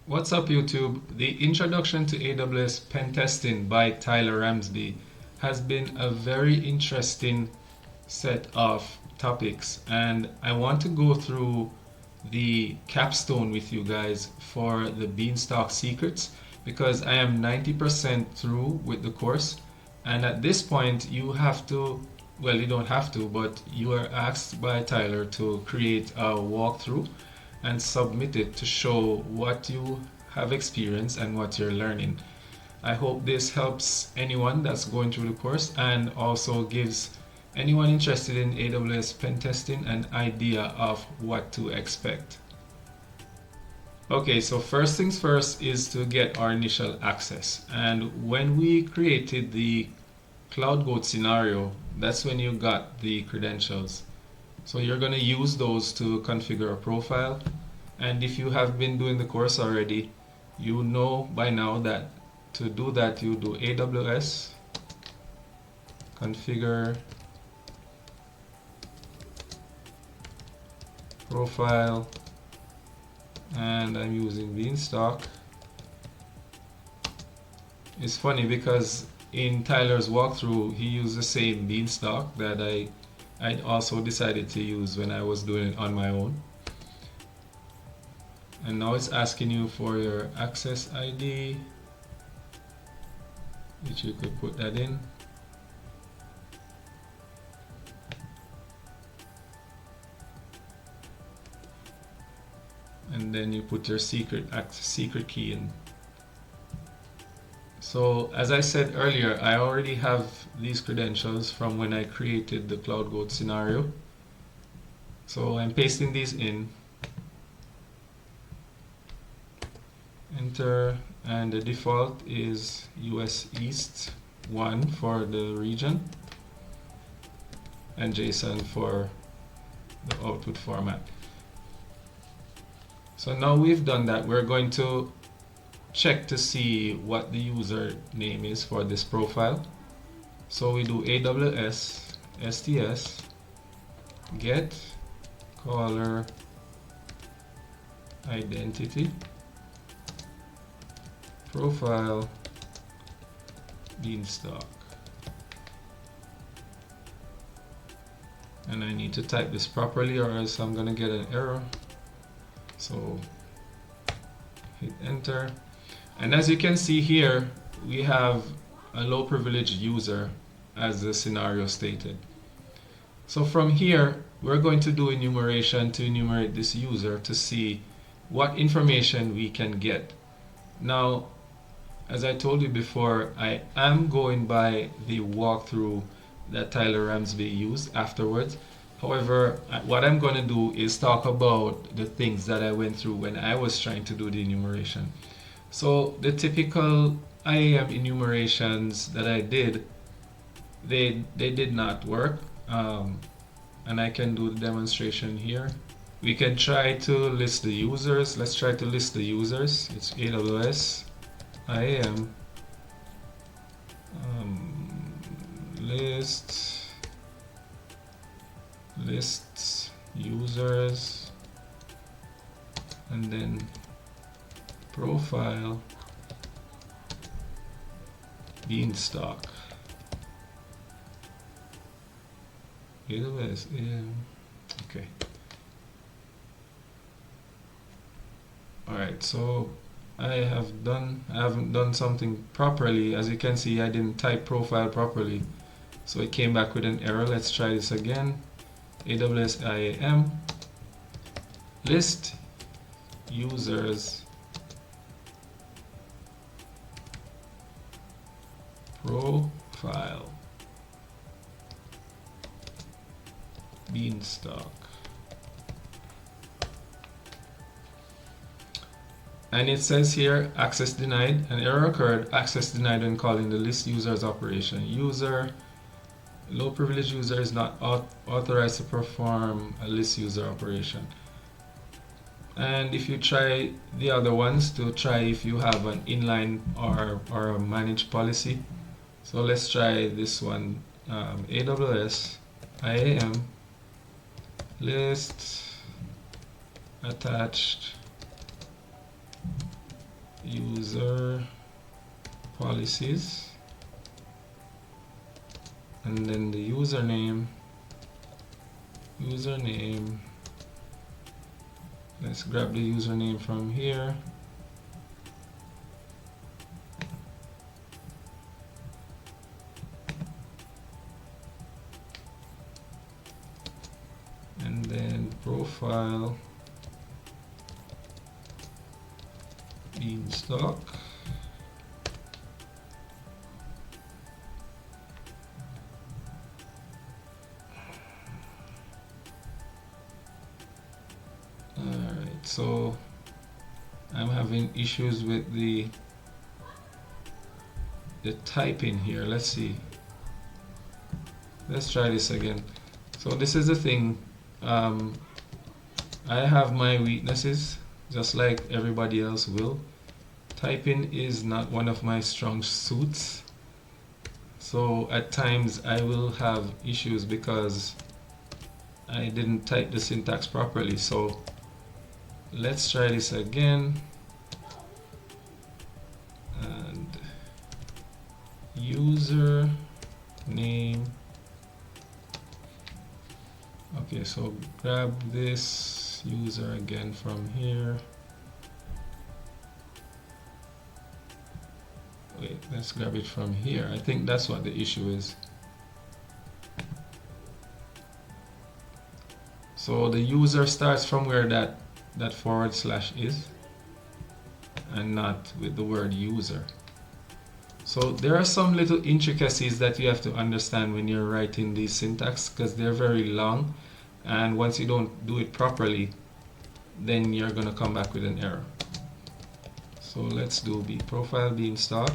What's up, YouTube? The introduction to AWS Pentesting by Tyler Ramsbey has been a very interesting set of topics, and I want to go through the capstone with you guys for the Beanstalk secrets because I am 90% through with the course, and at this point you have to, well, you don't have to, but you are asked by Tyler to create a walkthrough and submit it to show what you have experienced and what you're learning. I hope this helps anyone that's going through the course and also gives anyone interested in AWS Pentesting an idea of what to expect. Okay, so first things first is to get our initial access. And when we created the CloudGoat scenario, that's when you got the credentials. So you're going to use those to configure a profile. And if you have been doing the course already, you know by now that to do that you do AWS configure profile, and I'm using Beanstalk. It's funny because in Tyler's walkthrough he used the same Beanstalk that I also decided to use when I was doing it on my own. And now it's asking you for your access ID, which you could put that in. And then you put your secret key in. So as I said earlier, I already have these credentials from when I created the CloudGoat scenario. So I'm pasting these in. Enter, and the default is US East 1 for the region and JSON for the output format. So now we've done that, we're going to check to see what the user name is for this profile. So we do AWS STS get caller identity profile Beanstalk, and I need to type this properly or else I'm gonna get an error. So hit enter, and as you can see here we have a low privileged user as the scenario stated. So from here we're going to do enumeration to enumerate this user to see what information we can get. Now, as I told you before, I am going by the walkthrough that Tyler Ramsbey used afterwards. However, what I'm going to do is talk about the things that I went through when I was trying to do the enumeration. So the typical IAM enumerations that I did, they did not work. And I can do the demonstration here. We can try to list the users. Let's try to list the users. It's AWS IAM lists users, and then profile Beanstalk. AWS okay. Alright, so I haven't done something properly. As you can see, I didn't type profile properly, so it came back with an error. Let's try this again. AWS IAM list users profile Beanstalk. And it says here access denied. An error occurred. Access denied when calling the list users operation. User, low privilege user is not authorized to perform a list user operation. And if you try the other ones, to try if you have an inline or a managed policy. So let's try this one. AWS IAM list attached user policies, and then the username, let's grab the username from here. And then profile beanstalk. Alright, so I'm having issues with the typing here. Let's see. Let's try this again. So this is the thing. I have my weaknesses, just like everybody else will. Typing is not one of my strong suits. So at times I will have issues because I didn't type the syntax properly. So let's try this again. And user name. Okay, so grab this user again from here. Wait, let's grab it from here. I think that's what the issue is. So the user starts from where that / is, and not with the word user. So there are some little intricacies that you have to understand when you're writing these syntax, because they're very long, and once you don't do it properly, then you're going to come back with an error. So let's do profile beanstalk.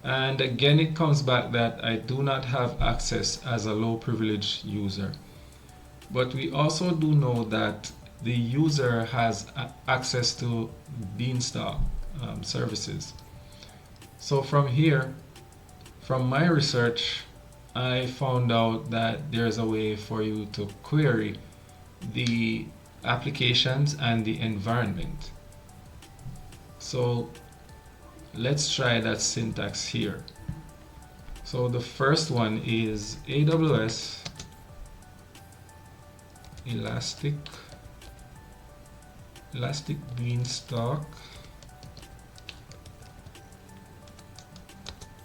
And again, it comes back that I do not have access as a low privilege user. But we also do know that the user has access to beanstalk services. So from here, from my research, I found out that there's a way for you to query the applications and the environment. So let's try that syntax here. So the first one is AWS Elastic Beanstalk.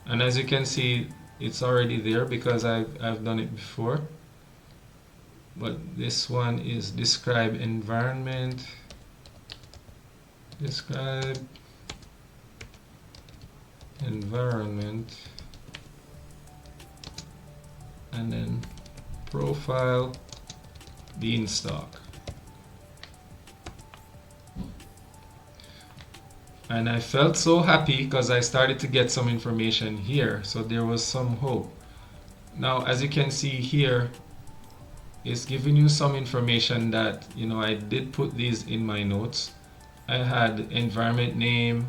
And as you can see, it's already there because I've done it before. But this one is describe environment, describe environment, and then profile beanstalk. And I felt so happy because I started to get some information here, so there was some hope. Now, as you can see here, it's giving you some information that, you know, I did put these in my notes. I had environment name,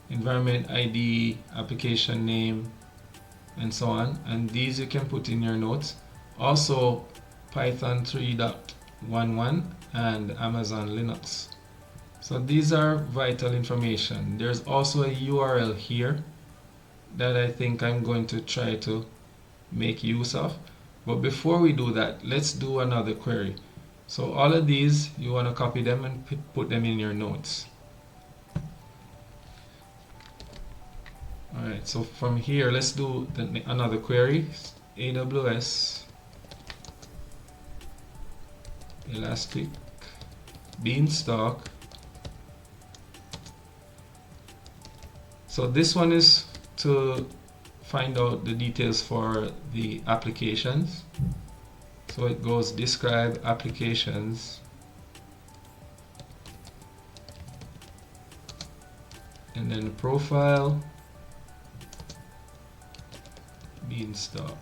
environment ID, application name, and so on. And these you can put in your notes. Also, Python 3.11 and Amazon Linux. So these are vital information. There's also a URL here that I think I'm going to try to make use of. But before we do that, let's do another query. So all of these, you want to copy them and put them in your notes. Alright, so from here, let's do another query. AWS Elastic Beanstalk. So this one is to find out the details for the applications. So it goes describe applications, and then profile beanstalk.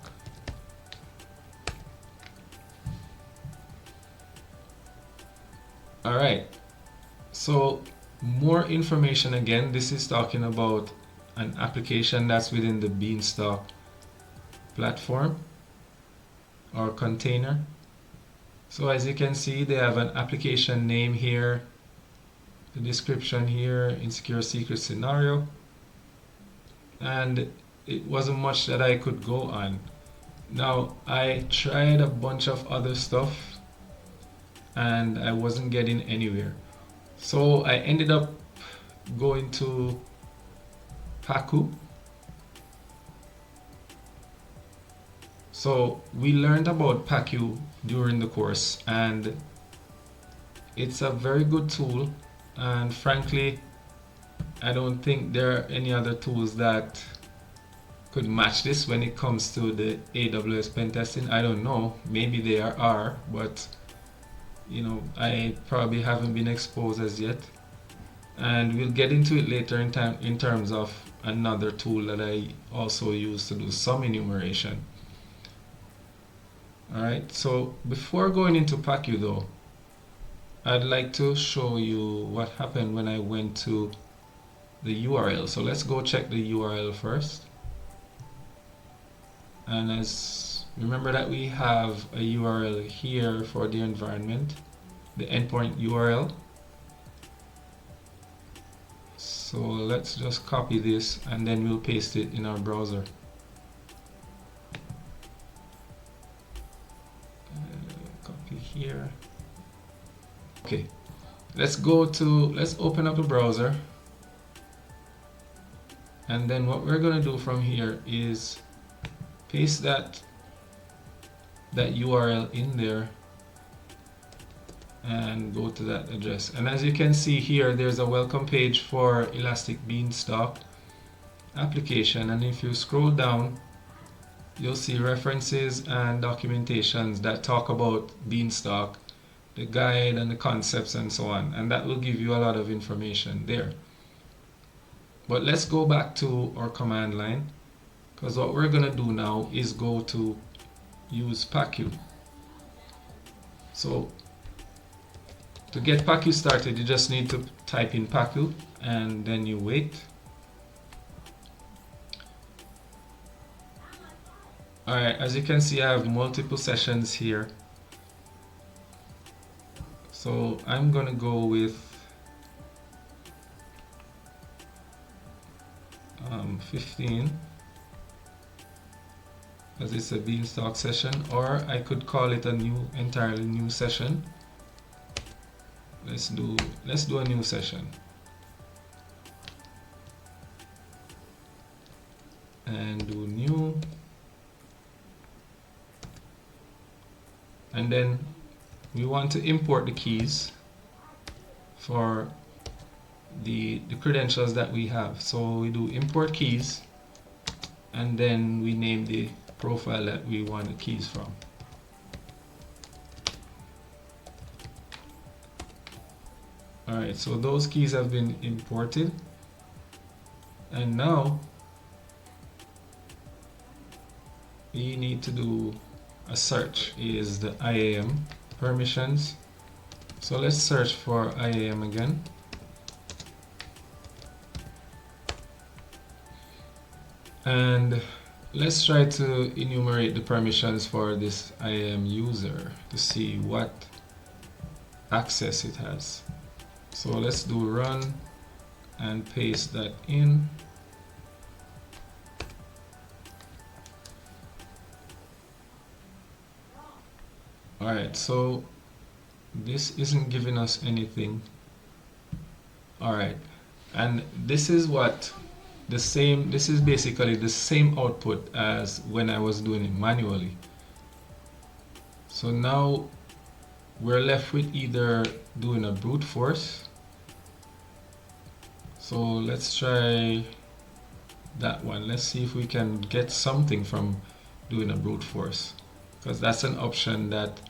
All right, so more information again. This is talking about an application that's within the beanstalk platform or container. So as you can see, they have an application name here, the description here, insecure secret scenario, and it wasn't much that I could go on. Now I tried a bunch of other stuff and I wasn't getting anywhere, so I ended up going to Paku. So we learned about Paku during the course, and it's a very good tool, and frankly I don't think there are any other tools that could match this when it comes to the AWS pentesting. I don't know, maybe there are, but you know, I probably haven't been exposed as yet, and we'll get into it later in terms of another tool that I also use to do some enumeration. Alright, so before going into Paku though, I'd like to show you what happened when I went to the URL. So let's go check the URL first. And as remember that we have a URL here for the environment, the endpoint URL. So let's just copy this and then we'll paste it in our browser. Copy here. Okay, let's open up the browser, and then what we're going to do from here is paste that URL in there and go to that address. And as you can see here, there's a welcome page for Elastic Beanstalk application, and if you scroll down you'll see references and documentations that talk about Beanstalk, the guide and the concepts and so on, and that will give you a lot of information there. But let's go back to our command line, because what we're going to do now is go to use Paku. So to get Paku started, you just need to type in Paku and then you wait. Alright, as you can see, I have multiple sessions here. So I'm going to go with 15, as it's a Beanstalk session, or I could call it a entirely new session. Let's do a new session. And do new. And then we want to import the keys for the credentials that we have. So we do import keys, and then we name the profile that we want the keys from. Alright, so those keys have been imported, and now we need to do a search. Is the IAM permissions. So let's search for IAM again. And let's try to enumerate the permissions for this IAM user to see what access it has. So let's do run and paste that in. Alright, so this isn't giving us anything. Alright, and this is basically the same output as when I was doing it manually. So now we're left with either doing a brute force. So let's try that one. Let's see if we can get something from doing a brute force, because that's an option that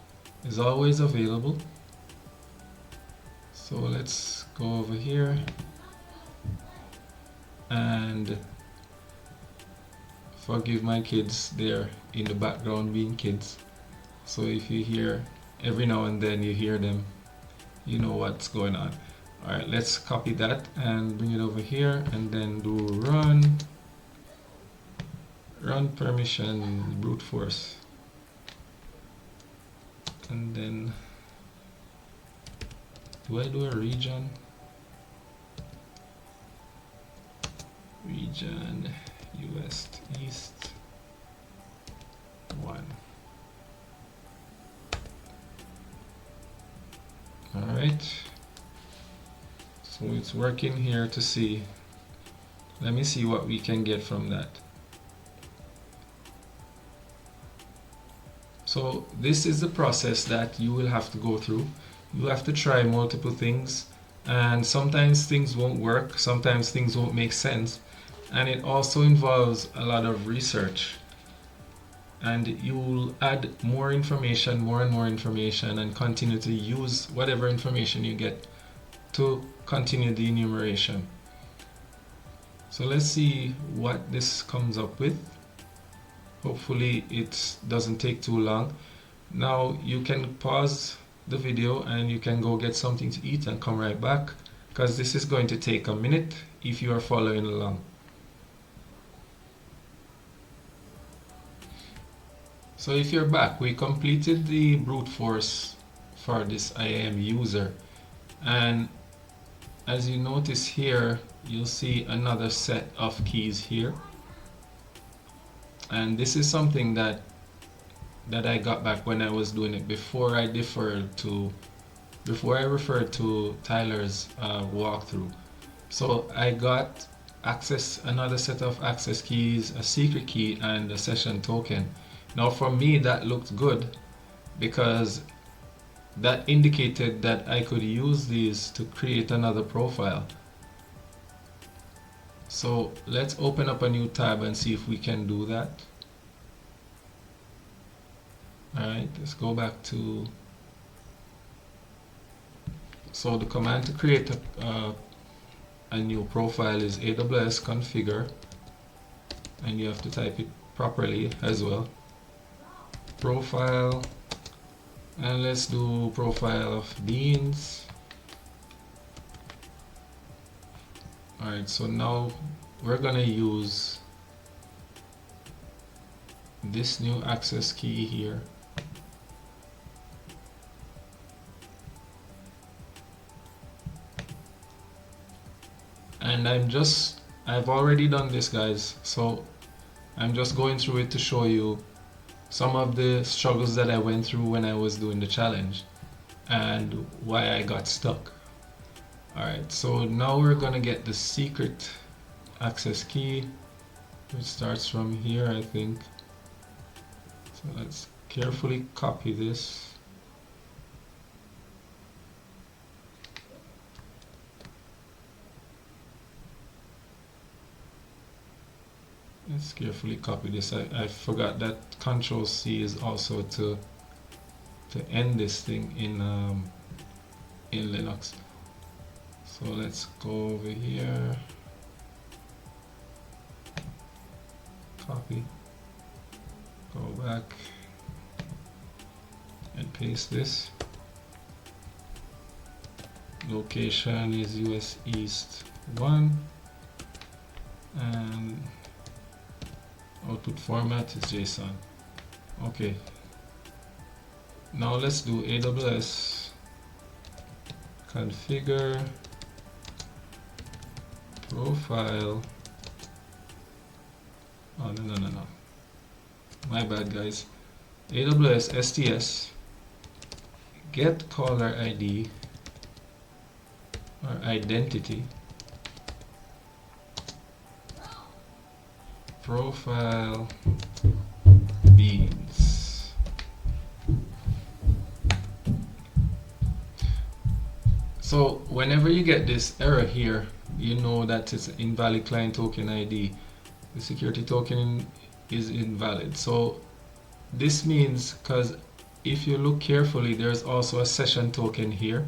is always available. So let's go over here and forgive my kids, they're in the background being kids. So if you hear every now and then you hear them, you know what's going on. Alright, let's copy that and bring it over here, and then do run permission brute force. And then do I do a region? region US East 1. Alright, so it's working here to see. Let me see what we can get from that. So this is the process that you will have to go through. You have to try multiple things, and sometimes things won't work, sometimes things won't make sense, and it also involves a lot of research. And you'll add more information, more and more information, and continue to use whatever information you get to continue the enumeration. So let's see what this comes up with. Hopefully it doesn't take too long. Now you can pause the video and you can go get something to eat and come right back, because this is going to take a minute if you are following along. So if you're back, we completed the brute force for this IAM user, and as you notice here, you'll see another set of keys here, and this is something that I got back when I was doing it before I referred to Tyler's walkthrough. So I got another set of access keys, a secret key, and a session token. Now for me that looked good because that indicated that I could use these to create another profile. So let's open up a new tab and see if we can do that. Alright, let's go back to, so the command to create a new profile is AWS configure, and you have to type it properly as well. Profile, and let's do profile of beans. Alright, so now we're gonna use this new access key here. And I've already done this, guys, so I'm just going through it to show you some of the struggles that I went through when I was doing the challenge and why I got stuck. Alright, so now we're gonna get the secret access key, which starts from here, I think. So let's carefully copy this. Let's carefully copy this. I forgot that Control C is also to end this thing in Linux. So let's go over here, copy, go back and paste this. Location is US East 1, and output format is JSON. Okay, now let's do AWS configure profile. Oh, no, my bad, guys. AWS STS get caller ID or identity profile beans. So whenever you get this error here, you know that it's an invalid client token ID. The security token is invalid. So this means, because if you look carefully, there's also a session token here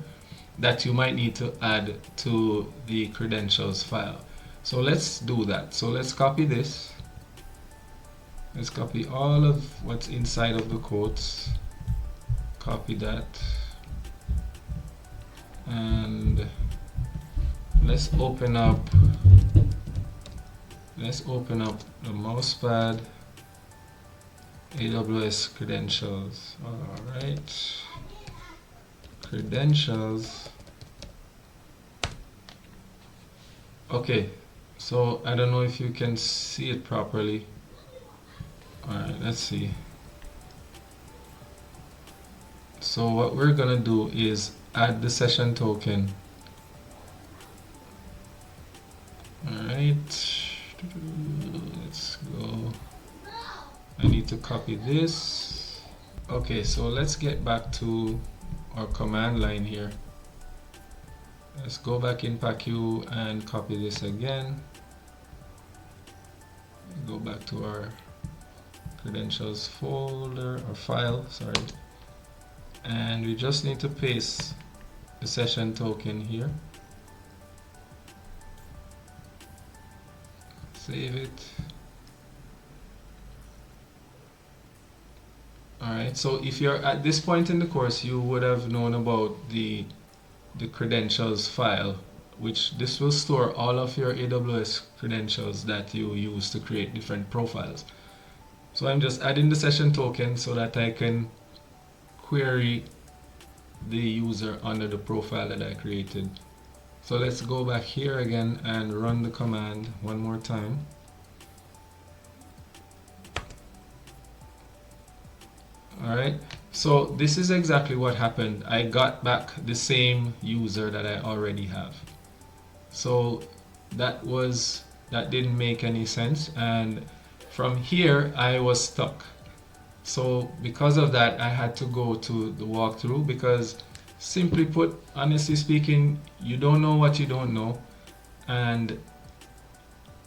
that you might need to add to the credentials file. So let's do that. So let's copy this. Let's copy all of what's inside of the quotes. Copy that. And let's open up the mousepad AWS credentials. Alright. Credentials. Okay. So I don't know if you can see it properly. Alright, let's see. So what we're gonna do is add the session token. Alright, let's go. I need to copy this. Okay, so let's get back to our command line here. Let's go back in PackU and copy this again. Go back to our credentials folder or file, sorry. And we just need to paste the session token here. Save it. Alright, so if you're at this point in the course, you would have known about the credentials file, which this will store all of your AWS credentials that you use to create different profiles. So I'm just adding the session token so that I can query the user under the profile that I created. So let's go back here again and run the command one more time. Alright, so this is exactly what happened. I got back the same user that I already have. So that didn't make any sense, and from here I was stuck. So because of that, I had to go to the walkthrough, because simply put, honestly speaking, you don't know what you don't know, and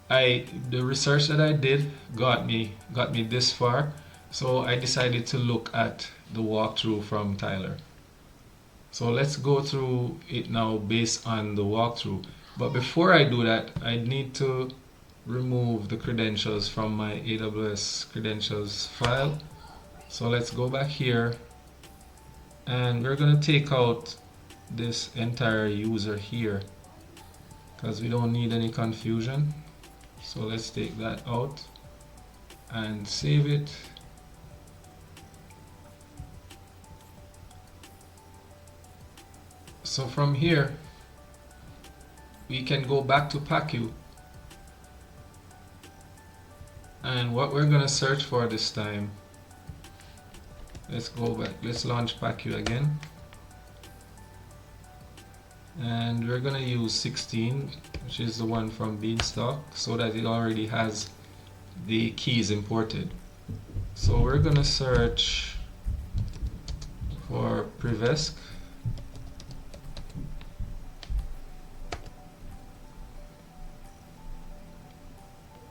the research that I did got me this far. So I decided to look at the walkthrough from Tyler. So let's go through it now based on the walkthrough. But before I do that, I need to remove the credentials from my AWS credentials file. So let's go back here, and we're going to take out this entire user here because we don't need any confusion. So let's take that out and save it. So from here, we can go back to PackU, and what we're going to search for this time, let's go back, let's launch PackU again, and we're going to use 16, which is the one from Beanstalk, so that it already has the keys imported. So we're going to search for Privesc.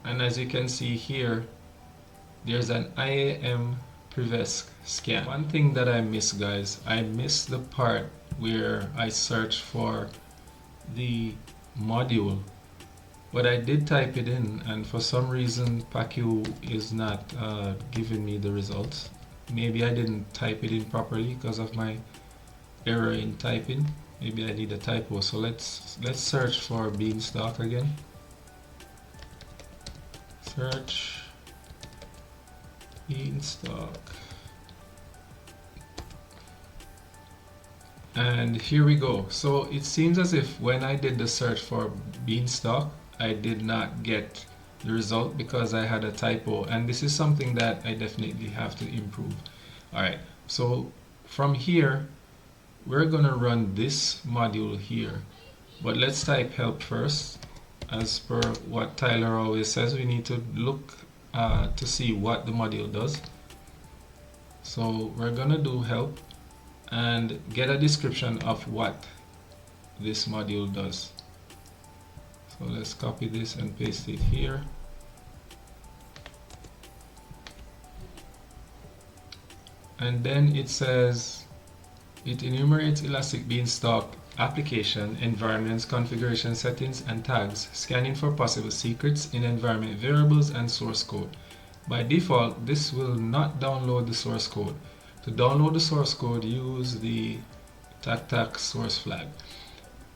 And as you can see here, there's an IAM Privesc scan. One thing that I missed, guys, I missed the part where I searched for the module, but I did type it in, and for some reason PackU is not giving me the results. Maybe I didn't type it in properly because of my error in typing. Maybe I need a typo. So let's search for Beanstalk again. Search Beanstalk, and here we go. So it seems as if when I did the search for Beanstalk, I did not get the result because I had a typo, and this is something that I definitely have to improve. Alright, so from here we're gonna run this module here, but let's type help first. As per what Tyler always says, we need to look to see what the module does. So we're gonna do help and get a description of what this module does. So let's copy this and paste it here. And then it says it enumerates Elastic Beanstalk application, environments, configuration settings, and tags, scanning for possible secrets in environment variables and source code. By default, this will not download the source code. To download the source code, use the tac source flag.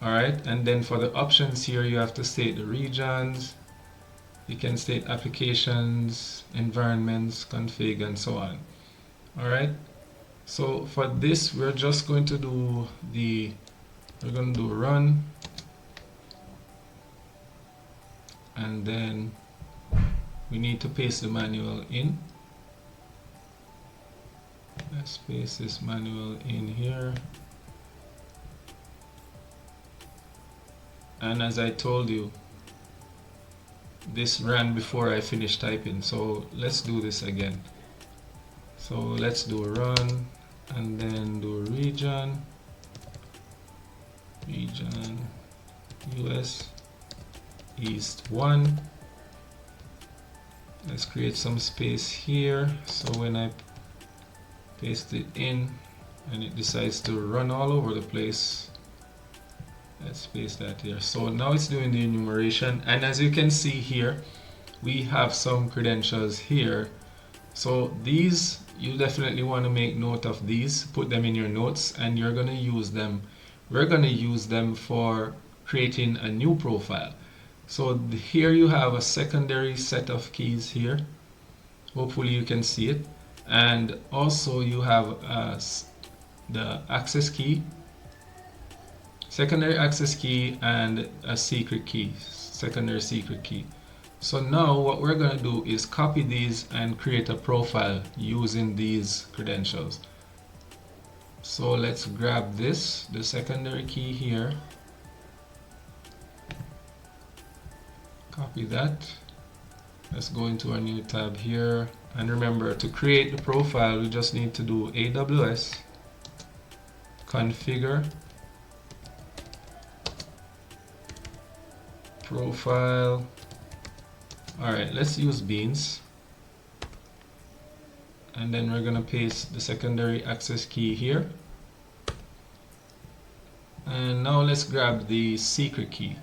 Alright, and then for the options here, you have to state the regions, you can state applications, environments, config, and so on. Alright, so for this, we're just going to do we're going to do run, and then we need to paste the manual in. Let's paste this manual in here. And as I told you, this ran before I finished typing, so let's do this again. So let's do a run and then do a region US East 1. Let's create some space here, so when I paste it in and it decides to run all over the place, let's paste that here. So now it's doing the enumeration, and as you can see here, we have some credentials here. So these, you definitely want to make note of these, put them in your notes, and you're going to use them. We're going to use them for creating a new profile. So here you have a secondary set of keys here. Hopefully you can see it. And also you have the access key, secondary access key, and a secret key, secondary secret key. So now what we're going to do is copy these and create a profile using these credentials. So let's grab this, the secondary key here, copy that. Let's go into a new tab here, and remember, to create the profile we just need to do AWS configure profile. Alright, let's use beans, and then we're gonna paste the secondary access key here, and now let's grab the secret key.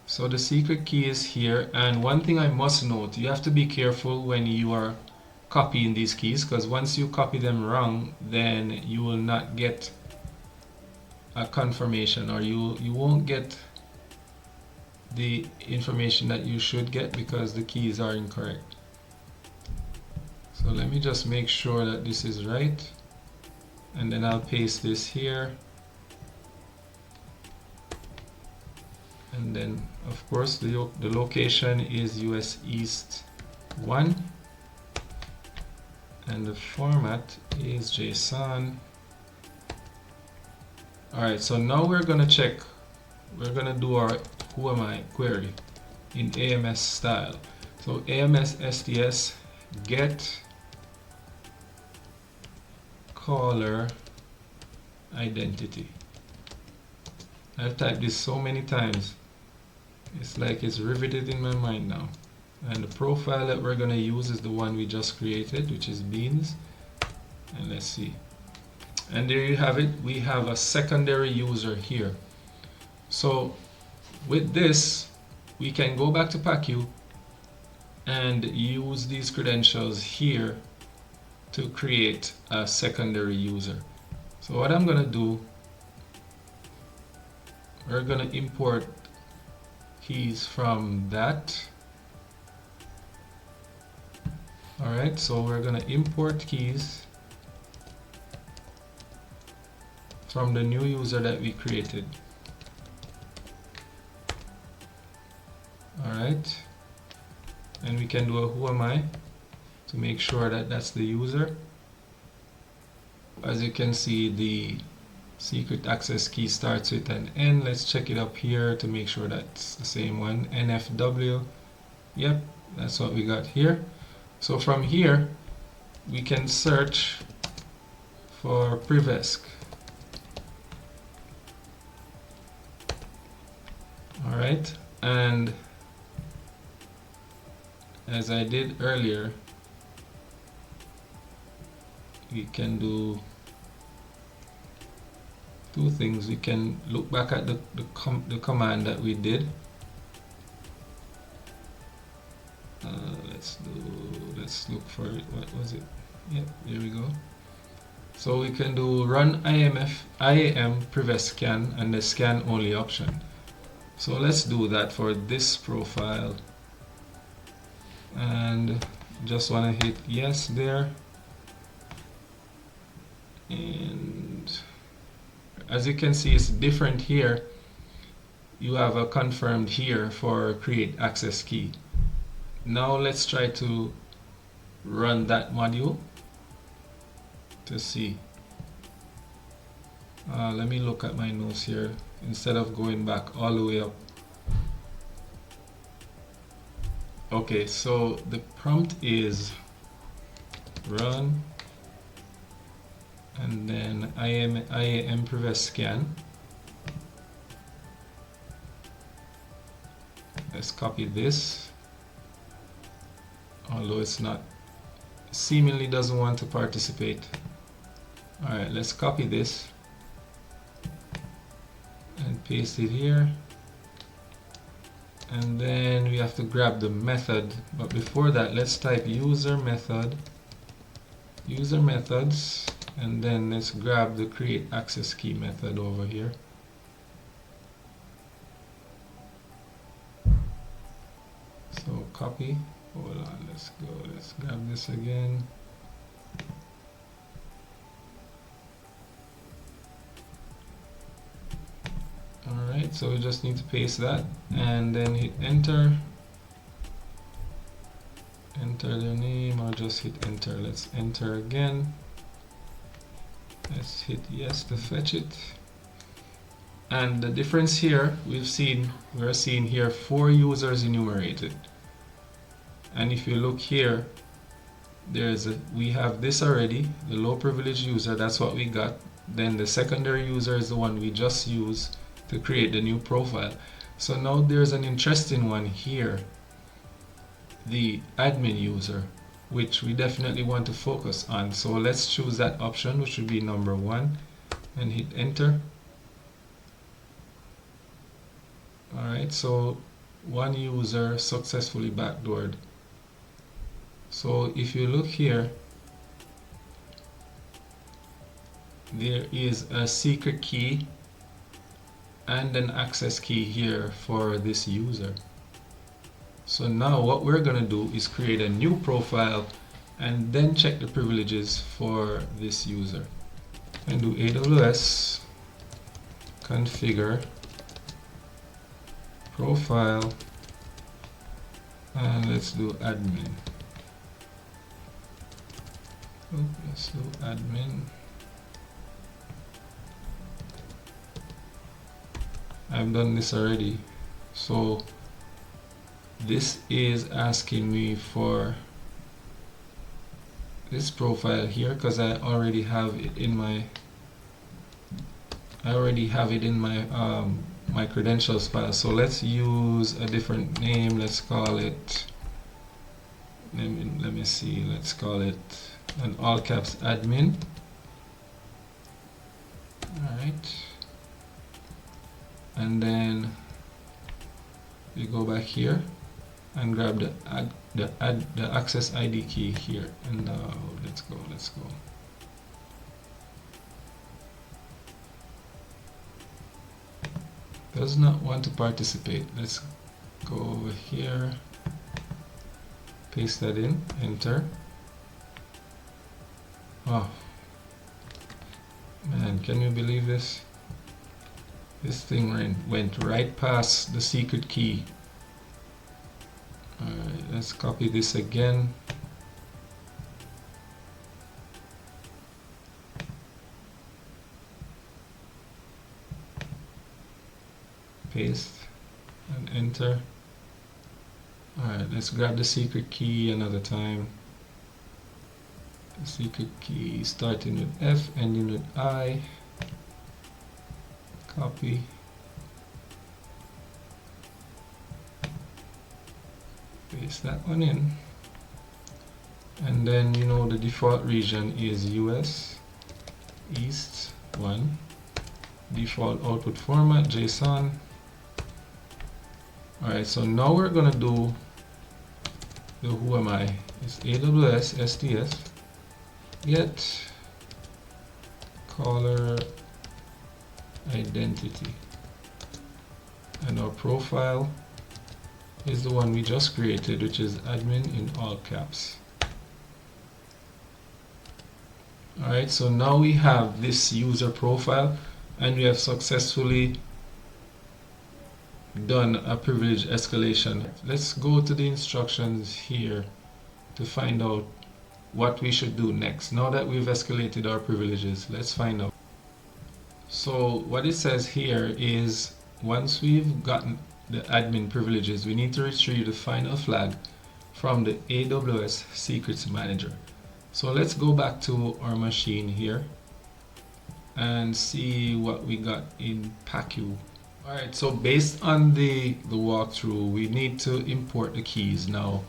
So the secret key is here, and one thing I must note, you have to be careful when you are copying these keys, because once you copy them wrong, then you will not get a confirmation, or you won't get the information that you should get because the keys are incorrect. So let me just make sure that this is right, and then I'll paste this here. And then of course the location is US East 1, and the format is JSON. Alright, so now we're gonna check, we're gonna do our who am I query in AMS style. So AMS STS get caller identity. I've typed this so many times, it's like it's riveted in my mind now. And the profile that we're going to use is the one we just created, which is beans. And let's see. And there you have it. We have a secondary user here. So with this, we can go back to PackU and use these credentials here to create a secondary user. So what I'm going to do, we're going to import keys from that. Alright, so we're going to import keys from the new user that we created. Alright, and we can do a who am I to make sure that that's the user. As you can see, the secret access key starts with an N. Let's check it up here to make sure that's the same one. NFW. Yep, that's what we got here. So from here, we can search for Privesk. Alright, and as I did earlier, we can do two things. We can look back at the command that we did. Let's look for it. What was it? Yep, there we go. So we can do run IAM Privesk scan and the scan only option. So let's do that for this profile, and just want to hit yes there. And as you can see, it's different here. you have a confirmed here for create access key. Now let's try to run that module to see. Let me look at my notes here instead of going back all the way up. Okay, so the prompt is run and then IAM prevent scan. Let's copy this, although it's not, seemingly doesn't want to participate. Alright, let's copy this and paste it here, and then we have to grab the method, but before that let's type user method, user methods, and then let's grab the create access key method over here. So copy, hold on, let's go, let's grab this again. Alright, so we just need to paste that and then hit enter. Enter their name or just hit enter. Let's enter again. Let's hit yes to fetch it. And the difference here, we're seeing here 4 users enumerated. And if you look here, we have this already, the low privilege user, that's what we got. Then the secondary user is the one we just used to create the new profile. So now there's an interesting one here, the admin user, which we definitely want to focus on. So let's choose that option, which would be number 1, and hit enter. Alright, so 1 user successfully backdoored. So if you look here, there is a secret key and an access key here for this user. So now what we're going to do is create a new profile and then check the privileges for this user. And do AWS configure profile, and let's do admin. Let's do admin. I've done this already, so this is asking me for this profile here because I already have it in my my credentials file. So let's use a different name. Let's call it, let me see, let's call it an all caps admin. Alright, and then we go back here and grab the access ID key here, and let's go. Does not want to participate. Let's go over here, paste that in, enter. Oh man, can you believe this? This thing went right past the secret key. Alright, let's copy this again. Paste and enter. Alright, let's grab the secret key another time. The secret key starting with F, ending with I. Copy. Paste that one in. And then you know the default region is US East 1. Default output format JSON. Alright, so now we're gonna do the who am I. It's AWS STS get caller identity, and our profile is the one we just created, which is admin in all caps. Alright, so now we have this user profile and we have successfully done a privilege escalation. Let's go to the instructions here to find out what we should do next. Now that we've escalated our privileges, let's find out. So what it says here is once we've gotten the admin privileges, we need to retrieve the final flag from the AWS Secrets Manager. So let's go back to our machine here and see what we got in PACU. Alright, so based on the walkthrough, we need to import the keys now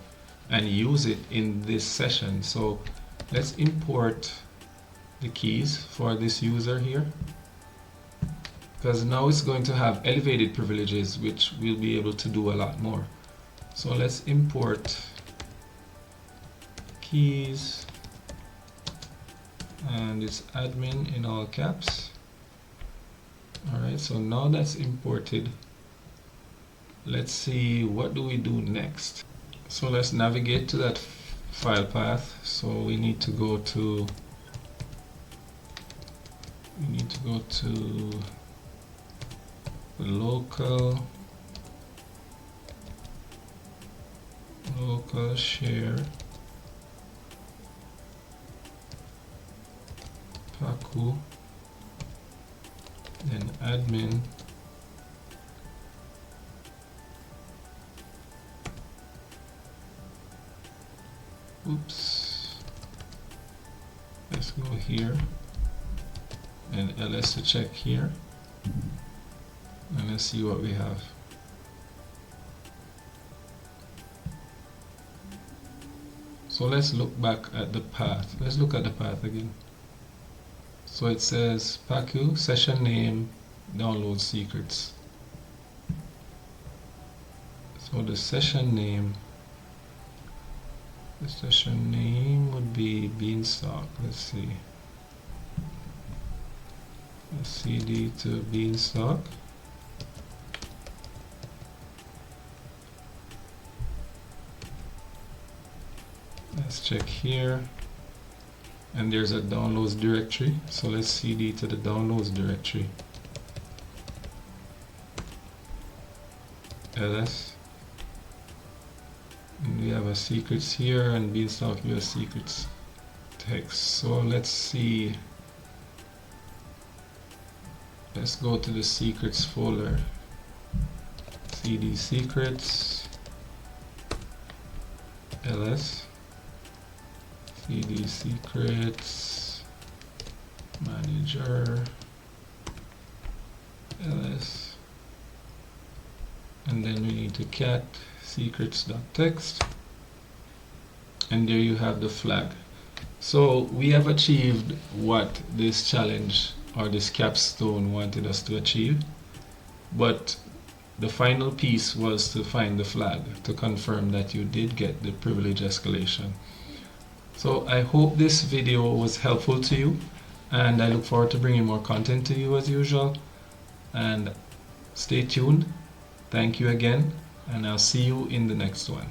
and use it in this session. So let's import the keys for this user here, because now it's going to have elevated privileges, which we'll be able to do a lot more. So let's import keys, and it's admin in all caps. Alright, so now that's imported. Let's see, what do we do next? So let's navigate to that file path. So we need to go to the local share PACU, then admin, oops, let's go here and ls to check here, and let's see what we have. So let's look back at the path. Let's look at the path again. So it says PACU, session name, download secrets. So the session name would be Beanstalk. Let's see. Let's cd to Beanstalk. Let's check here, and there's a downloads directory, so let's cd to the downloads directory. ls, and we have a secrets here, and Beanstalk US secrets text. So let's see, let's go to the secrets folder, cd secrets, ls, cd secrets, manager, ls, and then we need to cat secrets.txt, and there you have the flag. So we have achieved what this challenge or this capstone wanted us to achieve, but the final piece was to find the flag to confirm that you did get the privilege escalation. So I hope this video was helpful to you, and I look forward to bringing more content to you as usual, and stay tuned. Thank you again, and I'll see you in the next one.